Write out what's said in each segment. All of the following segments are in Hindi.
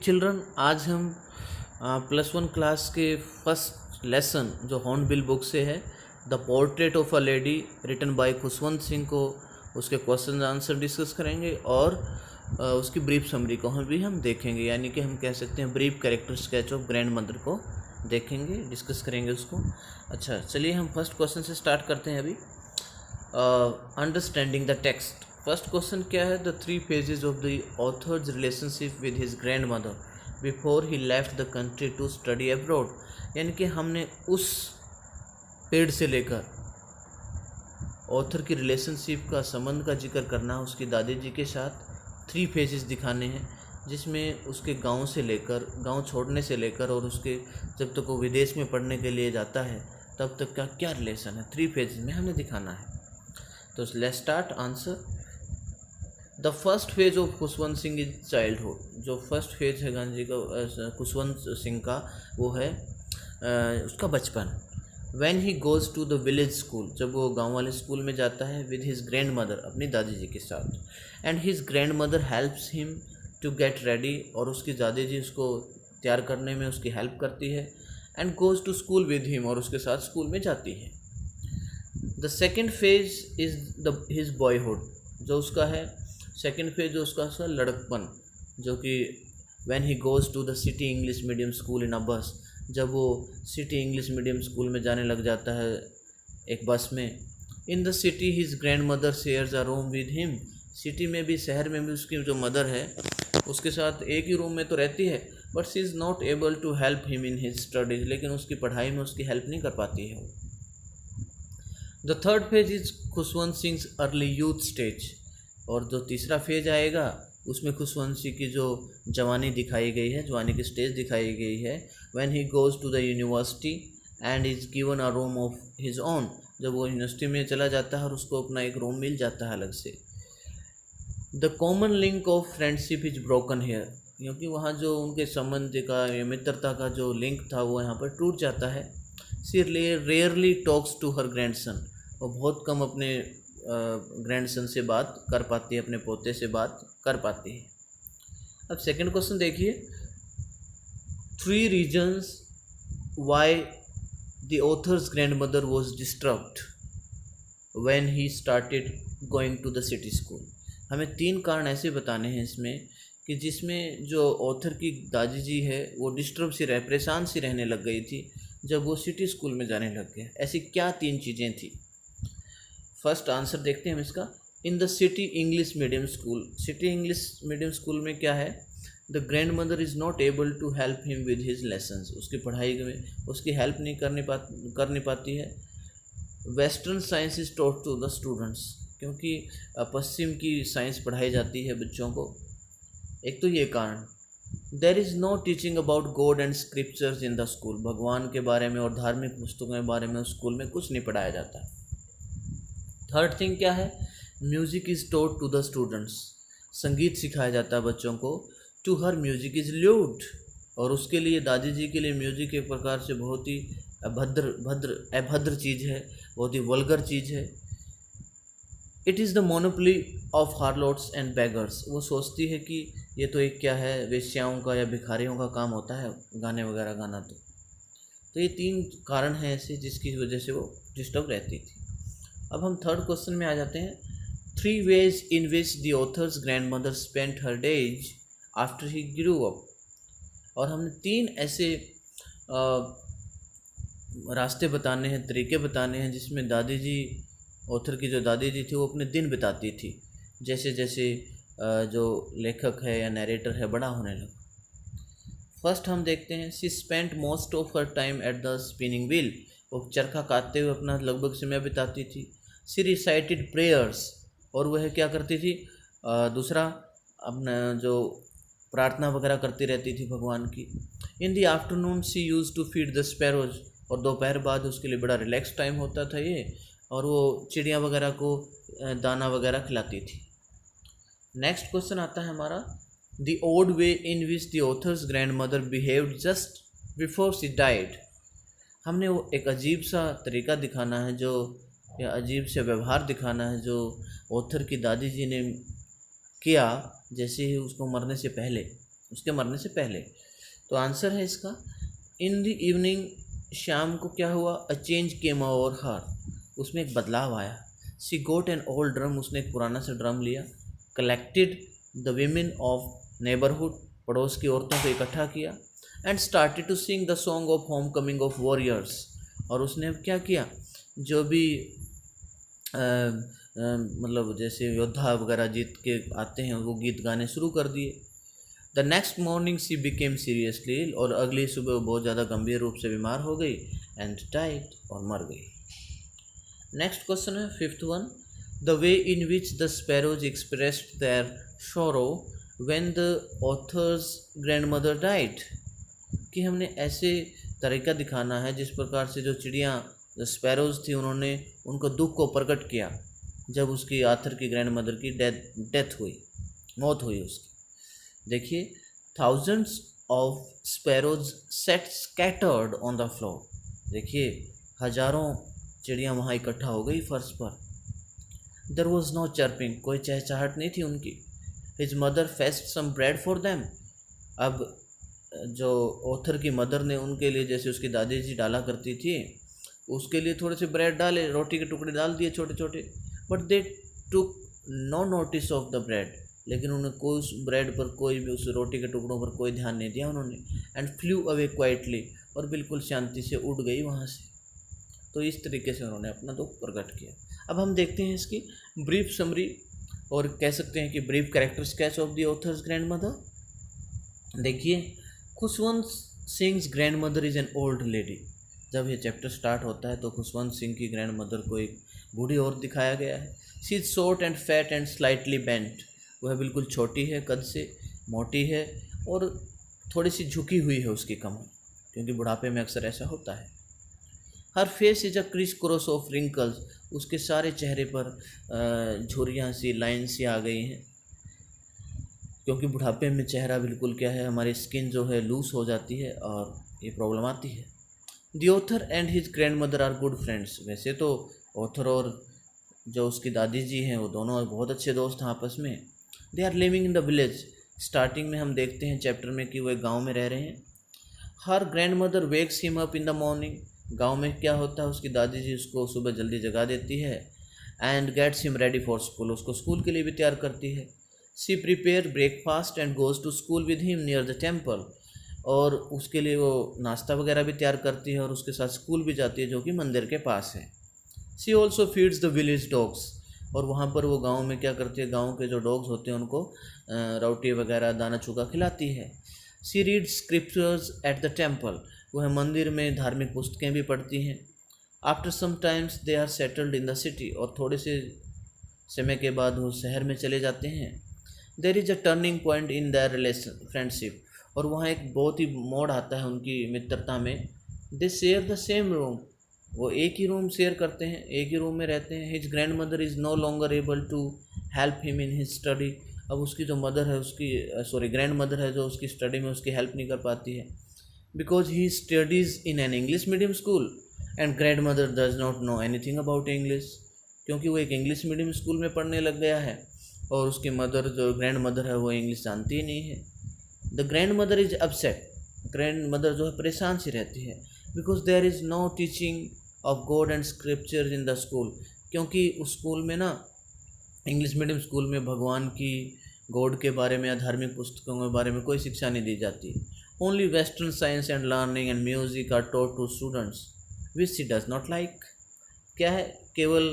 चिल्ड्रन, आज हम +1 क्लास के फर्स्ट लेसन जो हॉर्नबिल बुक से है, the portrait of a lady written by Khushwant Singh को उसके क्वेश्चन आंसर डिस्कस करेंगे और उसकी ब्रीफ समरी को हम देखेंगे, यानी कि हम कह सकते हैं brief character sketch of grand mother को देखेंगे, डिस्कस करेंगे उसको। अच्छा, चलिए हम फर्स्ट क्वेश्चन से स्टार्ट करते हैं अभी। Understanding the text. First question क्या है? The 3 phases of the author's relationship with his grand mother before he left the country to study abroad. यानी कि हमने उस पेड़ से लेकर ऑथर की रिलेशनशिप का, संबंध का जिक्र करना है उसकी दादी जी के साथ। 3 phases दिखाने हैं, जिसमें उसके गांव से लेकर, गांव छोड़ने से लेकर और उसके जब तक वो विदेश में पढ़ने के लिए जाता है तब तक का क्या रिलेशन है, 3 phases में हमें दिखाना है। तो let's start answer. The first phase of Khushwant Singh is childhood. जो फर्स्ट फेज है गांधी का, खुशवंत सिंह का, वो है उसका बचपन। When he goes to the village school, जब वो गांव वाले स्कूल में जाता है विद हिज ग्रैंड मदर, अपनी दादी जी के साथ। And his grand mother helps him to get ready, और उसकी दादी जी उसको तैयार करने में उसकी हेल्प करती है। And goes to school with him, और उसके साथ स्कूल में जाती है। The second phase is his boyhood. जो उसका है सेकेंड फेज, जो उसका लड़कपन, जो कि when he goes to the city English medium school in a bus, जब वो सिटी इंग्लिश मीडियम स्कूल में जाने लग जाता है एक बस में। इन the city his grand mother shares a room with him. City में भी, शहर में भी उसकी जो मदर है उसके साथ एक ही रूम में तो रहती है, but she is not able to help him in his studies. लेकिन उसकी पढ़ाई में उसकी हेल्प नहीं कर पाती है वो। The third phase is Khushwant Singh early youth stage. और जो तीसरा फेज आएगा उसमें खुशवंत सिंह की जो जवानी दिखाई गई है, जवानी की स्टेज दिखाई गई है। When he goes to the university and is given a room of his own. जब वो यूनिवर्सिटी में चला जाता है और उसको अपना एक रूम मिल जाता है अलग से। The common link of friendship is broken here, क्योंकि वहाँ जो उनके संबंध का या मित्रता का जो लिंक था वो यहाँ पर टूट जाता है। She rarely talks to her grandson. वो बहुत कम अपने ग्रैंडसन से बात कर पाती है, अपने पोते से बात कर पाती है। अब सेकंड क्वेश्चन देखिए। 3 reasons why the author's grand mother was disturbed when he started going to the city school. हमें 3 कारण ऐसे बताने हैं इसमें कि जिसमें जो ऑथर की दादी जी है वो डिस्टर्ब सी परेशान सी रहने लग गई थी जब वो सिटी स्कूल में जाने लग गए। ऐसी क्या 3 चीज़ें थी? फर्स्ट आंसर देखते हैं हम इसका। In the city English medium school. City English medium school में क्या है? The grand mother is not able to help him with his lessons. उसकी पढ़ाई में उसकी हेल्प नहीं कर नहीं पाती है। Western science is taught to the students, क्योंकि पश्चिम की साइंस पढ़ाई जाती है बच्चों को। एक तो ये कारण। There is no teaching about God and scriptures in the school. भगवान के बारे में और धार्मिक पुस्तकों के बारे में स्कूल में कुछ नहीं पढ़ाया जाता। थर्ड थिंग क्या है? Music is taught to the students. संगीत सिखाया जाता है बच्चों को। To her music is lewd, और उसके लिए, दादी जी के लिए म्यूज़िक एक प्रकार से बहुत ही अभद्र चीज़ है, बहुत ही वल्गर चीज़ है। It is the monopoly of harlots and beggars. वो सोचती है कि ये तो एक क्या है, वेश्याओं का या भिखारियों का काम होता है गाने वगैरह गाना। तो ये 3 कारण हैं ऐसे जिसकी वजह से वो डिस्टर्ब रहती थी। अब हम थर्ड क्वेश्चन में आ जाते हैं। 3 ways in which the author's grandmother spent her days after he grew up। और हमने 3 ऐसे रास्ते बताने हैं, तरीके बताने हैं जिसमें दादी जी, ऑथर की जो दादी जी थी, वो अपने दिन बिताती थी जैसे जैसे जो लेखक है या नरेटर है बड़ा होने लगा। फर्स्ट हम देखते हैं, she spent most of her time at the spinning wheel. वो चरखा काटते हुए अपना लगभग समय बिताती थी। शी रिसाइटेड प्रेयर्स, और वह क्या करती थी? दूसरा, अपना जो प्रार्थना वगैरह करती रहती थी भगवान की। In the afternoon she use to feed the sparrows, और दोपहर बाद उसके लिए बड़ा रिलैक्स टाइम होता था ये, और वो चिड़िया वगैरह को दाना वगैरह खिलाती थी। नेक्स्ट क्वेश्चन आता है हमारा। The odd way in which the author's grand mother behaved just before she died. हमने वो एक अजीब सा तरीका दिखाना है, जो या अजीब से व्यवहार दिखाना है जो ऑथर की दादी जी ने किया जैसे ही उसको मरने से पहले। उसके मरने से पहले। तो आंसर है इसका, इन द इवनिंग, शाम को क्या हुआ, अ चेंज केम ओवर हर, उसमें एक बदलाव आया। She got an old drum, उसने एक पुराना सा ड्रम लिया। Collected the women of neighbourhood, पड़ोस की औरतों को इकट्ठा किया। And started to sing the song of home coming of warriors, और उसने अब क्या किया, जो भी मतलब जैसे योद्धा वगैरह जीत के आते हैं वो गीत गाने शुरू कर दिए। The next morning she became seriously ill, और अगली सुबह वो बहुत ज़्यादा गंभीर रूप से बीमार हो गई। एंड डाइड, और मर गई। नेक्स्ट क्वेश्चन है fifth one, the way in which the sparrows expressed their sorrow when the author's grand mother died, कि हमने ऐसे तरीका दिखाना है जिस प्रकार से जो चिड़िया जो स्पैरोज थी उन्होंने उनको दुख को प्रकट किया जब उसकी आथर की ग्रैंड मदर की डेथ हुई, मौत हुई उसकी। देखिए, thousands of sparrows set scattered on the floor, देखिए हजारों चिड़िया वहाँ इकट्ठा हो गई फर्श पर। देयर वॉज नो चर्पिंग, कोई चहचहाहट नहीं थी उनकी। His mother faced some bread for them, अब जो ऑथर की मदर ने उनके लिए, जैसे उसकी दादी जी डाला करती थी, उसके लिए थोड़े से ब्रेड डाले, रोटी के टुकड़े डाल दिए छोटे छोटे। But they took no notice of the bread, लेकिन उन्हें कोई उस ब्रेड पर, कोई भी उस रोटी के टुकड़ों पर कोई ध्यान नहीं दिया उन्होंने। एंड फ्लू अवे क्वाइटली, और बिल्कुल शांति से उड़ गई वहाँ से। तो इस तरीके से उन्होंने अपना दुख प्रकट किया। अब हम देखते हैं इसकी ब्रीफ समरी, और कह सकते हैं कि brief character sketch of the author's grand mother. देखिए, Khushwant Singh grand mother is an old lady. जब ये चैप्टर स्टार्ट होता है तो खुशवंत सिंह की ग्रैंड मदर को एक बूढ़ी औरत दिखाया गया है। She is short and fat and slightly bent, वह बिल्कुल छोटी है, कद से मोटी है, और थोड़ी सी झुकी हुई है उसकी कमर, क्योंकि बुढ़ापे में अक्सर ऐसा होता है। Her face is a crisscross of wrinkles, उसके सारे चेहरे पर झुर्रियाँ सी, लाइन सी आ गई हैं, क्योंकि बुढ़ापे में चेहरा बिल्कुल क्या है, हमारी स्किन जो है लूज हो जाती है और ये प्रॉब्लम आती है। The author and his grand mother are good friends, वैसे तो ऑथर और जो उसकी दादी जी हैं वो दोनों बहुत अच्छे दोस्त हैं आपस में। They are living in the village, starting में हम देखते हैं चैप्टर में कि वो एक गाँव में रह रहे हैं। Her grandmother wakes him up in the morning, गाँव में क्या होता है, उसकी दादी जी उसको सुबह जल्दी जगा देती है। And gets him ready for school, उसको स्कूल के लिए भी तैयार करती है। She prepare breakfast and goes to school with him near the temple, और उसके लिए वो नाश्ता वगैरह भी तैयार करती है और उसके साथ स्कूल भी जाती है जो कि मंदिर के पास है। She also feeds the village dogs, और वहाँ पर वो गांव में क्या करती है, गांव के जो डॉग्स होते हैं उनको रोटी वगैरह दाना चूका खिलाती है। She read scriptures at the temple, वह मंदिर में धार्मिक पुस्तकें भी पढ़ती हैं। After some times they are settled in the city, और थोड़े से समय के बाद वो शहर में चले जाते हैं। There is a turning point in their relation friendship, और वहाँ एक बहुत ही मोड़ आता है उनकी मित्रता में। दे शेयर द सेम रूम, वो एक ही रूम शेयर करते हैं, एक ही रूम में रहते हैं। His grand mother is no longer able to help him in his study, अब उसकी जो मदर है उसकी ग्रैंड मदर है जो उसकी स्टडी में उसकी हेल्प नहीं कर पाती है, because he studies in an English medium school and grand mother does not know anything about English, क्योंकि वो एक इंग्लिश मीडियम स्कूल में पढ़ने लग गया है और उसकी मदर जो ग्रैंड मदर है वो इंग्लिश जानती ही नहीं है। The grand mother is upset, grand mother जो है परेशान सी रहती है। Because there is no teaching of God and scripture in the school, क्योंकि उस स्कूल में ना, इंग्लिश मीडियम स्कूल में भगवान की, गॉड के बारे में या धार्मिक पुस्तकों के बारे में कोई शिक्षा नहीं दी जाती। Only western science and learning and music are taught to students which she does not like, क्या है, केवल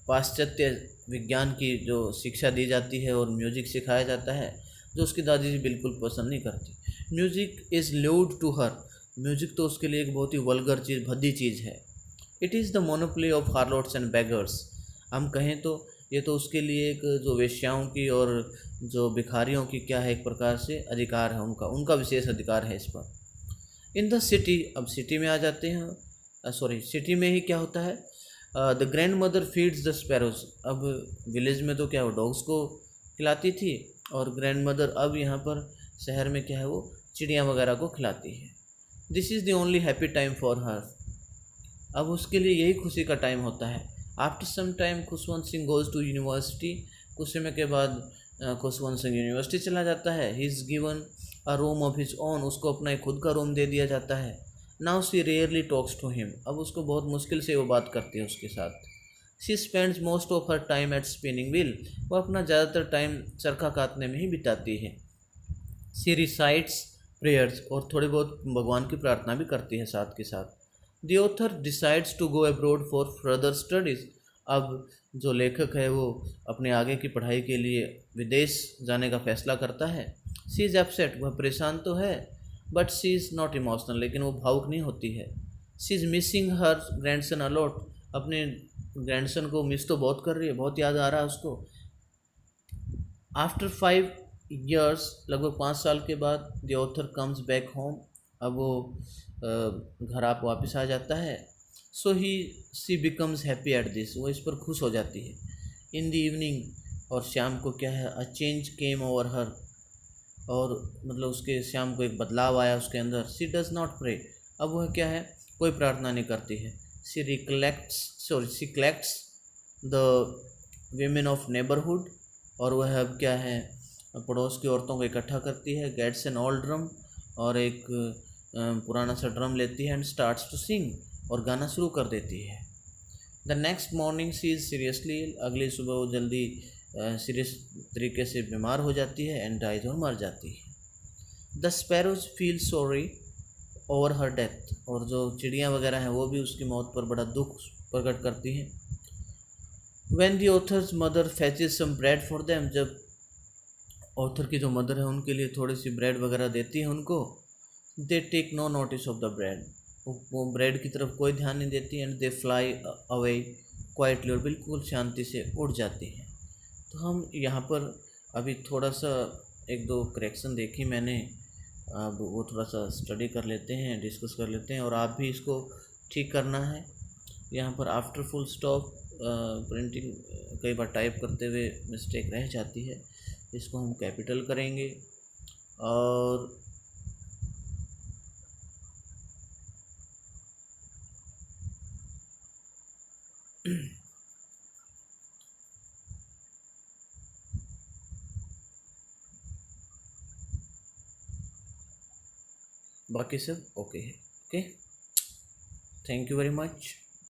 पाश्चात्य विज्ञान की जो शिक्षा दी जाती है और म्यूजिक सिखाया जाता है जो उसकी दादी जी बिल्कुल पसंद नहीं करती। Music is lewd to her, music तो उसके लिए एक बहुत ही वल्गर चीज़, भद्दी चीज़ है। It is the monopoly of harlots and beggars, हम कहें तो ये तो उसके लिए एक जो वेश्याओं की और जो भिखारियों की क्या है, एक प्रकार से अधिकार है, उनका विशेष अधिकार है इस पर। इन द सिटी, अब सिटी में आ जाते हैं, सिटी में ही क्या होता है, the grand mother feeds the sparrows, अब विलेज में तो क्या वो डॉग्स को खिलाती थी और ग्रैंड मदर अब यहाँ पर शहर में क्या है वो चिड़िया वगैरह को खिलाती है। This is the only happy time for her, अब उसके लिए यही खुशी का टाइम होता है। After some time Khushwant Singh goes to university, कुछ समय के बाद खुशवंत सिंह यूनिवर्सिटी चला जाता है। He is given a room of his own, उसको अपना एक खुद का रूम दे दिया जाता है। Now she rarely talks to him, अब उसको बहुत मुश्किल से वो बात करती है उसके साथ। She spends most of her time at spinning wheel, वो अपना ज़्यादातर टाइम चरखा काटने में ही बिताती है। शी रिसाइट्स प्रेयर्स, और थोड़ी बहुत भगवान की प्रार्थना भी करती है साथ के साथ। The author decides to go abroad for further studies, अब जो लेखक है वो अपने आगे की पढ़ाई के लिए विदेश जाने का फैसला करता है। शी इज़ अपसेट, वह परेशान तो है, but she is not emotional, लेकिन वो भावुक नहीं होती है। She is missing her grandson a lot, अपने ग्रैंडसन को मिस तो बहुत कर रही है, बहुत याद आ रहा है उसको। आफ्टर 5 years, लगभग 5 साल के बाद, the author comes back home, अब वो घर आप वापस आ जाता है। सो ही सी बिकम्स हैप्पी एट दिस, वो इस पर खुश हो जाती है। इन द इवनिंग, और शाम को क्या है, अ चेंज केम ओवर हर, और मतलब उसके शाम को एक बदलाव आया उसके अंदर। सी डज नॉट प्रे, अब वह क्या है, कोई प्रार्थना नहीं करती है। She collects the women of neighbourhood, और वह अब क्या है, पड़ोस की औरतों को इकट्ठा करती है। गेट्स एन ओल्ड ड्रम, और एक पुराना सा ड्रम लेती है। एंड स्टार्ट्स टू सिंग, और गाना शुरू कर देती है। The next morning she is seriously, अगली सुबह वो जल्दी सीरियस तरीके से बीमार हो जाती है। एंड डाइज, और मर जाती है। The sparrows feel sorry over her death, और जो चिड़ियाँ वगैरह हैं वो भी उसकी मौत पर बड़ा दुख प्रकट करती हैं। When the author's mother fetches some bread for them, जब ऑथर की जो मदर है उनके लिए थोड़ी सी ब्रेड वगैरह देती है उनको, they take no notice of the bread, वो ब्रेड की तरफ कोई ध्यान नहीं देती। And they fly away quietly, और बिल्कुल शांति से उड़ जाती हैं। तो हम यहाँ पर अभी थोड़ा सा एक दो करेक्शन देखी मैंने, अब वो थोड़ा सा स्टडी कर लेते हैं, डिस्कस कर लेते हैं, और आप भी इसको ठीक करना है। यहाँ पर आफ्टर फुल स्टॉप प्रिंटिंग कई बार टाइप करते हुए मिस्टेक रह जाती है, इसको हम कैपिटल करेंगे। और बाकी सब ओके है। Okay, thank you very much.